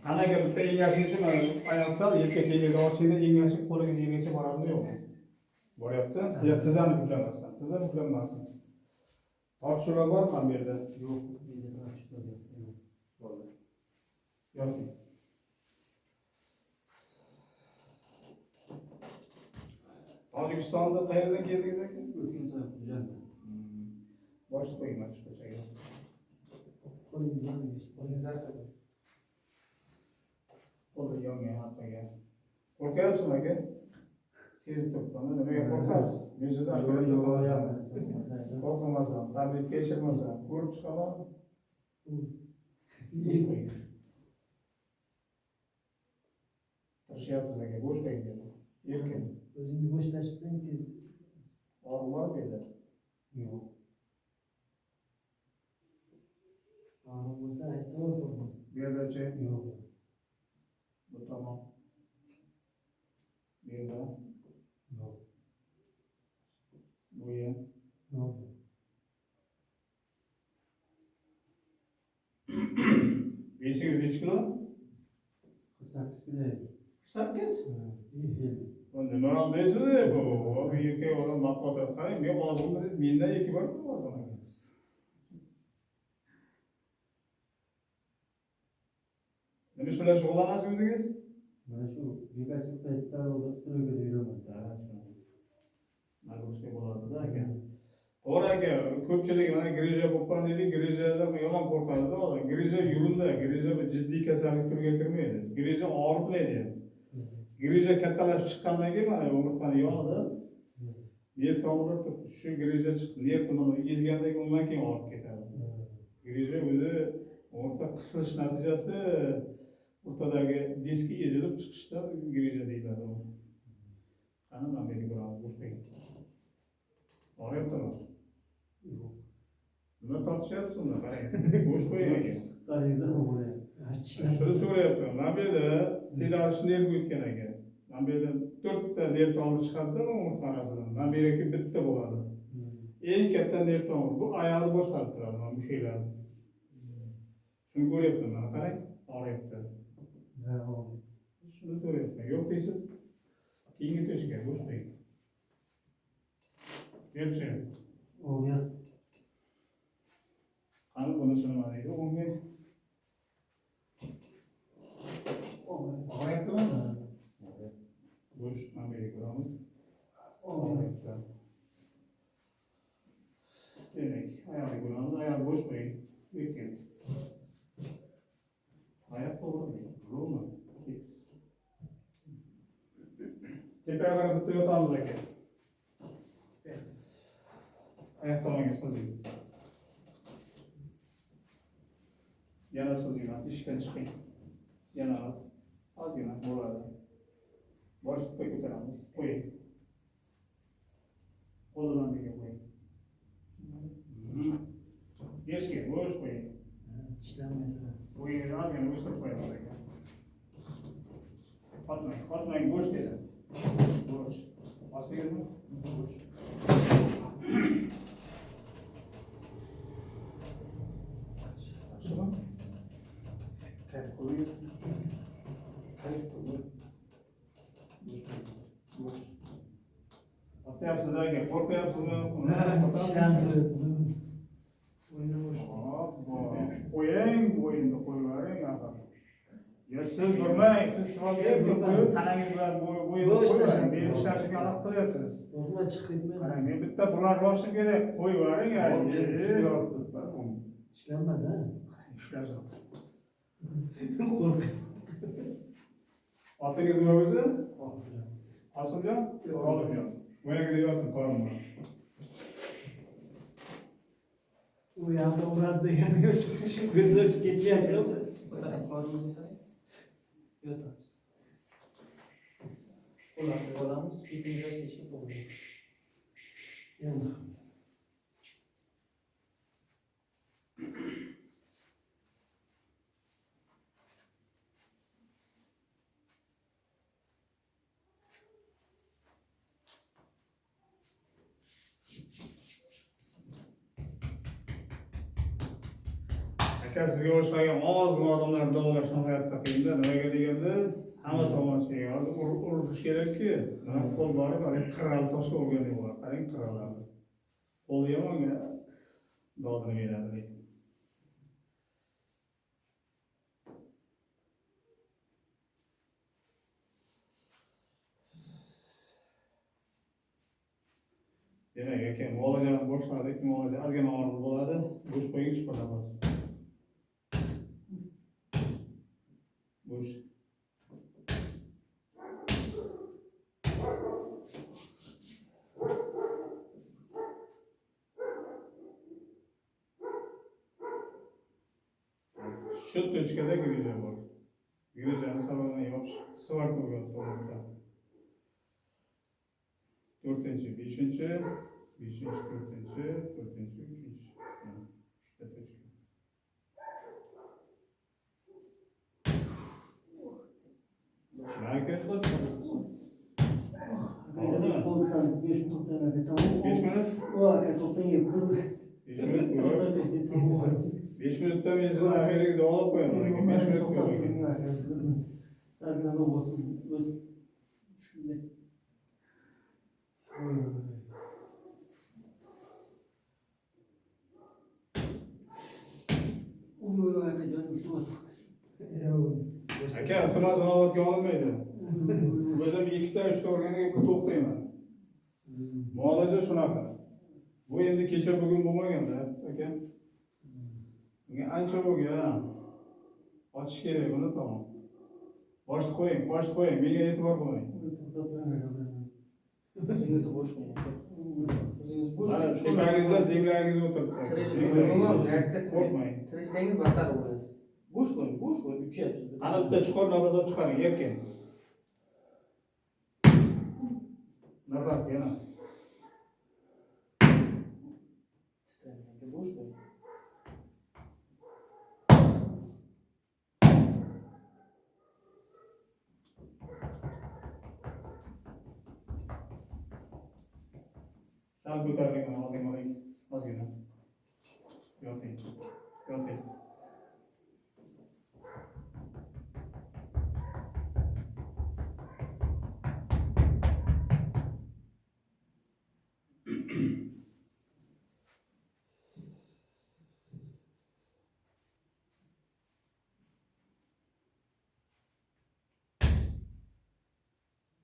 Ana gel bitta eng yaxshisi mana ayollar erkak yerga ochingda eng yaxshi qo'liga yergacha boradimi yo'qmi? Boryapti. Ya tizani buklamasdan. Tizani buklanmasin. Tortishular bor ham bu yerda. Yo'q, bizda tortishlar yo'q. Bo'ldi. Yo'q. Tojikistonda qayerdan keldingiz aka? O'tgan safar G'ujandan. Boshqa qo'yman chiqachaga. Qo'lingizdan qo'lingizdan Qo'li yongan hattoga. Qo'rqyapsizmi aka? Sezib turibman. Nimaga qo'rqasiz? Men sizdan qo'rqmasam, tabrik kechirmasam, ko'rib chiqaman. Tirashyapsiz aka, bo'sh qo'ying. Erkin. O'zingni bo'sh tashlasang tez. Og'riq bor bu yerda? Yo'q. Og'riq bo'lsa aytavr bo'lmas. Bu yerdachi? Yo'q. Bu tomon. Bu yerda? Yo'q. Bu yer? Yo'q. Besingiz nechi kilo? 48 kilo. 48? Nima Nima deysiz bu? Bu erkak odam maqodir. Qarang, men ozg'in mendan 2 bor ozg'in. Nima ish bilan shug'ullanasiz o'zingiz? Mana shu bekasi paytda stroyga yuraman. Nagruska bo'ladida aka. To'g'ri aka, ko'pchilik mana grija bo'lgan deydi, grijadan yomon qo'rqadi-da odam. Grija yurunda, grija bir jiddiy kasallik turiga kirmaydi. Grija og'ritmaydi. Grija kattalashib chiqqandan keyin mana o'mirtqani yonida nerv tomirlar shu grija chiqib, nerv tomirni ezgandan keyin undan keyin og'rib ketadi. Grija o'zi o'rta qisilish natijasida o'rtadagi diski ezilib chiqishda grija deyiladi. Qani men buni ko'raman, bo'sh qo'ying. Og'riyaptimi? Yo'q. Nima tortishyapsizmi? Qarang, bo'sh qo'ying aka. Qaringizdan bo'layapti. Shuni so'rayapman. Mana bu yerda sedarish nerv o'tgan ekan. Mana bu yerda 4 ta nerv tomiri chiqadi-da, o'mirtqanasidan. Mana bu yerga bitta bo'ladi. Eng katta nerv tomiri bu oyoqni boshqarib turadi, mana bu sheylarni. Shuni ko'ryapman, mana qarang, og'riyapti. Shuni so'rayapman. Yo'q deysiz? Keyingi to'shga bo'sh qo'ying. Berchi. O'nga. Qani bunisi nima deydi? O'nga. Og'riyaptimi? Bo'sh, mana bu yerga ko'ramiz. Og'riyapti. Demak, oyoqni ko'ramiz. Oyoq bo'sh qo'ying. Lekin oyoq to'g'ri. Ro'ma. Tepaga qarab bitta yotamiz aka. Oyoq tomonga siljing. Yana siljing, teshikdan chiqing. Yana ozgina bo'ladi. Bosh tutib ko'taramiz. Qo'ying. Qo'ldan birga qo'ying. Eshik, bo'sh qo'ying. Ishlamaydi. Qo'yingizni ozgina o'stirib qo'yamiz aka. Qotmang, bo'sh dedi. Bo'sh. Ostingizmi? Bo'sh. Yaxshimi? Kayf qo'ying. Kayf qo'ying. Bo'sh. Otyapsiz aka, qo'rqyapsizmi? O'yinni bo'sh. Qo'ying, bo'yinni qo'yavering axir. Ya siz durmang, siz sifatga qo'yib, tanangiz bilan bo'yinni qo'yavering. Meni ishlashimga aloq qilyapsiz. O'rma chiqib ketmaydi. Qarang, men bitta bular boshim kerak, qo'yavering. Ishlanmadi. Ishlashim. Qo'rq. Otingiz nima o'zi? Osiljon? Olimjon. Bo'yaga yotim qo'limda. U yoqda uradi degani shu ko'zlar ketyapti. Yotamiz. Qo'llarni olamiz, betingiz ochishga bo'ladi. Endi aka sizga o'xshagan ozgina odamlar davolashdan hayotda qiyinda. Nimaga deganda hamma tomoshaga hozir urish kerakki. Mana qo'l borib qarang qirral toshga urgandek bo'ladi. Qarang qirrallarni. Qo'l yomonga dodini beradi. Demak, aka muolajani boshladik. Muolaja ozgina og'riq bo'ladi. Bo'sh qo'ying chiqaramiz. Bo'sh. Shu точкада giriza bor. Girizani salondan yopish, svarka bo'ladi. 4-chi, 5-chi, 5-chi, 4-chi, 4-chi, 3-chi. 3ta точка. Aka, Bo'lsan 5 minutdan tamom. 5 minut? O aka to'xtang. 5 minut ko'rib. 5 minutda men sizni axiriga davolab qo'yaman aka. 5 minut ko'rib. Sargina bo'lsin. O'z shunday. Aka, iltimos inobatga olinmaydi. O'zim 2ta 3ta o'rganiga to'xtayman. Muolaja shunaqa. Bu endi kecha bugun bo'lmaganda, aka. Bunga ancha bo'lgan. Ochish kerak buni tamom. Boshni qo'ying, menga e'tibor qilmang. O'zingizni bo'sh qo'ying. O'zingiz bo'sh Mana qo'ying. tepangizda zenglaringiz o'tiribdi. Qo'rqmang. Tirishsangiz battar bo'lasiz. Bo'sh qo'ying, uchyapsiz. Ana bitta chuqur nafas olib chiqaring, erkin. Nafas yana. Titrang, bo'sh qo'ying. Sal ko'taring, olding. Ozgina. Yoting.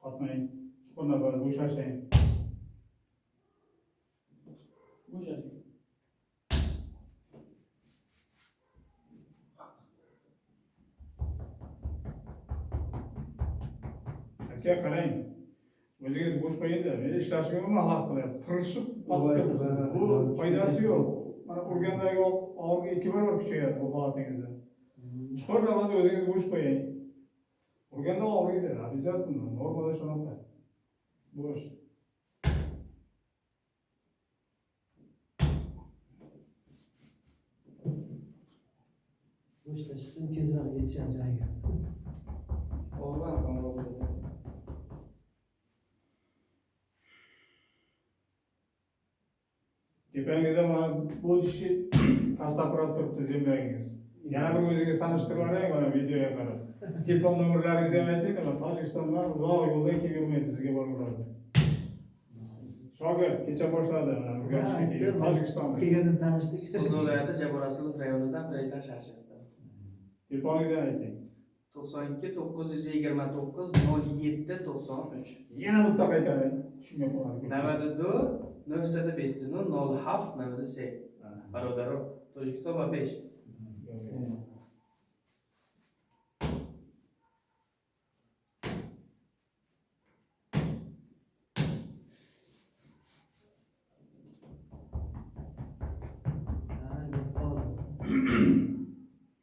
Qotmang. Chuqur nafas, bo'shashing. Bo'shating. Aka qarang. O'zingiz bo'sh qo'ying-da. Men ishlashimga mahal qilyapti. Tirishib qotib. Bu foydasi yo'q. Mana urgandagi og'riq 2 barobar kuchayadi bu holatingizda. Chuqur nafas o'zingiz bo'sh qo'ying. Urganda og'riydi, обязательно. Normada shunaqa. Bo'sh. Bo'shlashsin tezroq yetishar joyiga. Og'riq ham bo'ladi. Tepangizda mana bu dishni qastabroq turibdi zemlangiz. Yana bir o'zingiz tanishtirib mana videoga qarab. Telefon nomerlaringizni ham ayting, mana Tojikistondan uzoq yo'ldan kelib yurmaydi, sizga boraveradi. Shogird kecha boshladi mana Urganchga Tojikistonda. Kelgandan tanishdik. So'z viloyati Jaborasulov rayonidan Raytan shaharchasidan. Telefoningizni ayting. 92 929 07 93. Yana bitta qaytaring. Tushunmay qoldim. 92 0 07 97. Barodaro Tojikiston va 5.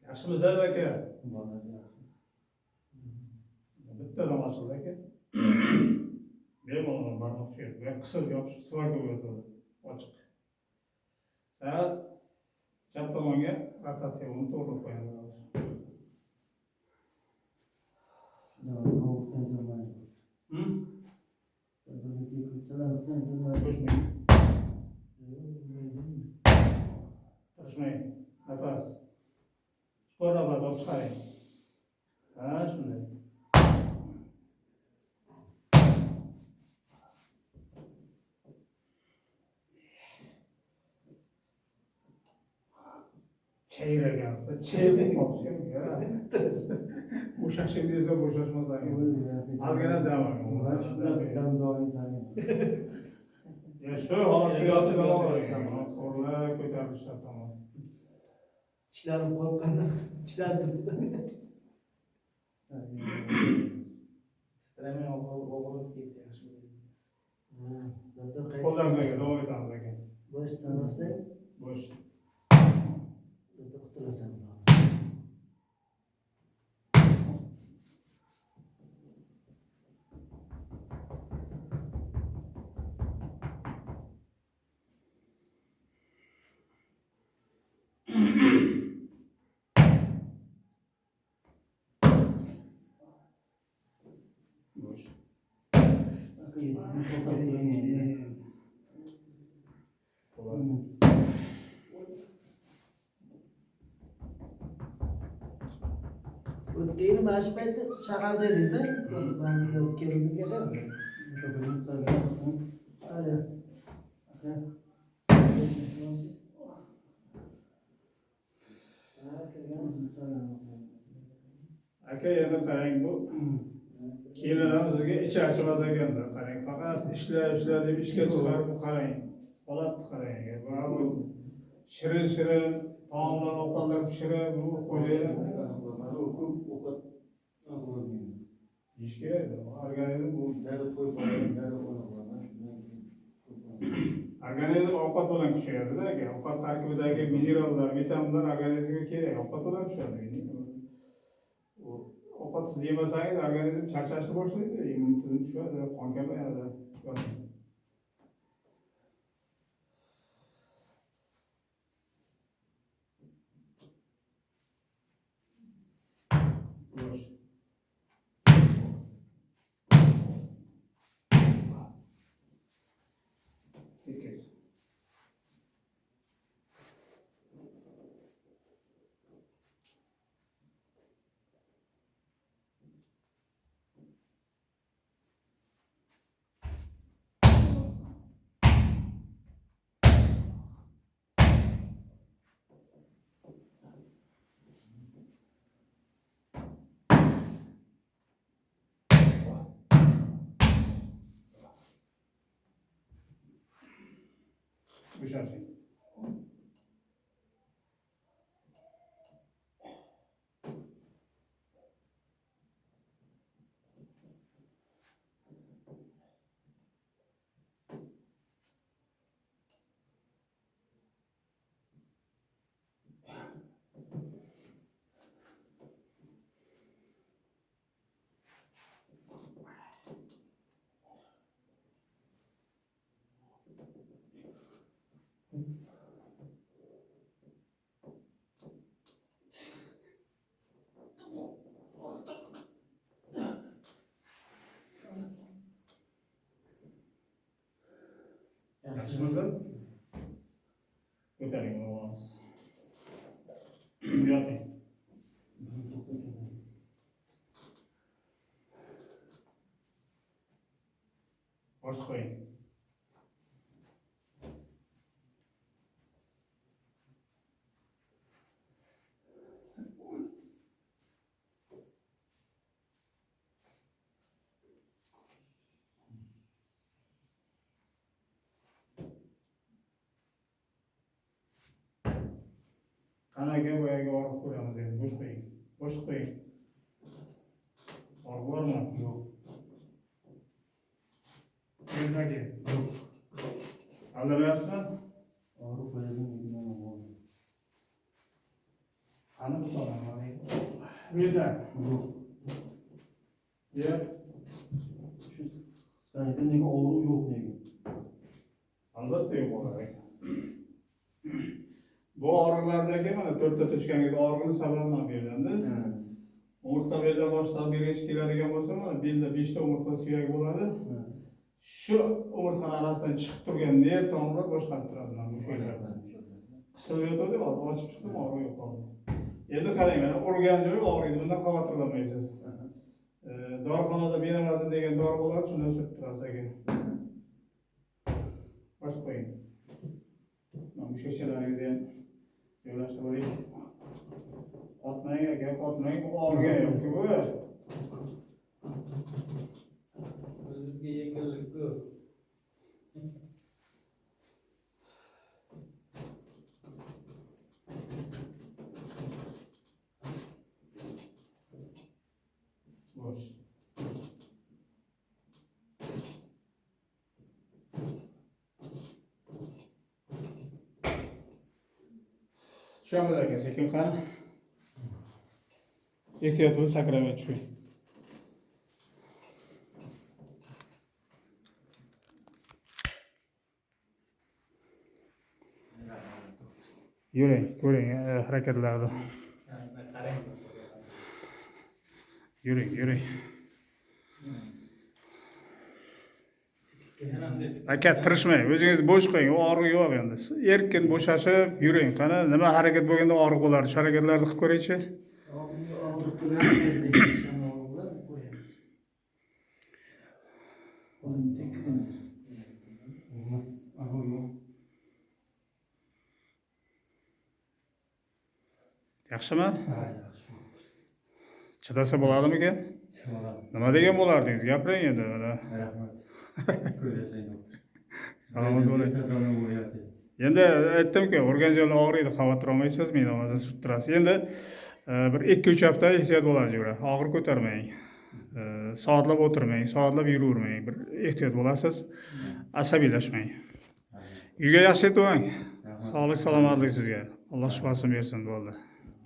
Yaxshimisiz aka? Bittadan ochildi aka. Bemalol barmoqcha. Bu qisib yopish, svarka bo'ladi. Ochiq. Sal chap tomonga rotatsiyani to'g'ri qo'yamiz. Tirishmang. Nafas. olib chiqaring. Ha, shunday. Çeyregansiz, çeyrek qolishgan. Bo'shashing desa bo'shashmasang. Ozgina dam oling. Mana shunday damdoringizni Ya shu holatga yotib oling. Qo'llar ko'tarilishlar tamom. tishlarim qo'rqqandan tishlarim turibdi. Titremay og'irib ketdi yaxshi bo'ldi. Qo'llarga davom etamiz aka. Boshdan olsang, Bo'sh. qutulasan. Bo'sh. O'tgan yili mana shu paytda shaharda edingiz-a? Men keldim keldim. Hali. Aka yana qarang bu. Kelinlar bizga ichi achmas ekanda. Qarang, faqat ishlar deb ishga chiqarib qarang. Holatni qarang. Va bu shirin taomlar, ovqatlar pishirib, bu xo'jayin ish kerak. Organizm bu organizm ovqat bilan kuchayadi-da aka. Ovqat tarkibidagi minerallar, vitaminlar organizmga kerak. Ovqat bilan tushadi. Ovqatsiz yemasangiz organizm charchashni boshlaydi, immun tizim tushadi, qon kamayadi. Bo'sh. Tekis. Bo'shashing. Yaxshimisiz? Ko'taring o'g'lingiz. Yoting. Bosh qo'ying. Qanaqa boyaga og'riq ko'ramiz endi. Bo'sh qo'ying. Bo'sh qo'ying. Og'riq bormi? Yo'q. Yo'q. Aldamayapsizmi? Og'riq qo'yadimi? Qani bu tomon? Bu yerda. Yo'q. Yer. Shu spanizmdagi og'riq yo'q nega? Albatta yo'q bo'ladi. Bu og'riqlardagi mana to'rtta to'shkangizda og'riqni sababi ham beriladi. Umurtqa beldan boshlab belgacha keladigan bo'lsa, mana belda 5 ta umurtqa suyak bo'ladi. Shu umurtqalar orasidan chiqib turgan nerv tomirlar boshqarib turadi mana bu yerlardan. Qisilib yotadi, ochib chiqdim, og'riq yo'q qoldi. Endi qarang, mana urgan joyi og'riydi, bundan xavotirlanmaysiz. Dorixonada benamazin degan dori bo'ladi, shundan surib turasiz aka. Boshqa qo'ying. Mana mushakchalaringizni ham joylashtirib oling. Qotmang aka, qotmang, og'rigan yo'q-ku bu. O'zizga yengillik ko'p. Bosh. Tushamiz aka, sekin qani. Ehtiyot bo'l, sakramay tushing. Yuring, ko'ring harakatlarni. Yuring. Aka, tirishmang, o'zingizni bo'sh qo'ying, og'riq yo'q endi. Erkin bo'shashib yuring. Qani, nima harakat bo'lganda og'riq bo'lardi? Shu harakatlarni qilib ko'ring-chi. Og'riq turgan Yaxshimi? Chidasa bo'ladimikan? Nima degan bo'lardingiz? Gapiring endi mana. Rahmat. Ko'rashing doktor. Salomat bo'ling. Endi aytdimku, urgan joylar og'riydi, xavotir olmaysiz, menamazin surib turasiz. Endi bir 2-3 hafta ehtiyot bo'lasiz yura. Og'ir ko'tarmang. Soatlab o'tirmang, soatlab yuravermang. Bir ehtiyot bo'lasiz. Asabiylashmang. Uyga yaxshi yetib oling. Sog'lik, salomatlik sizga. Alloh shifosini bersin, bo'ldi.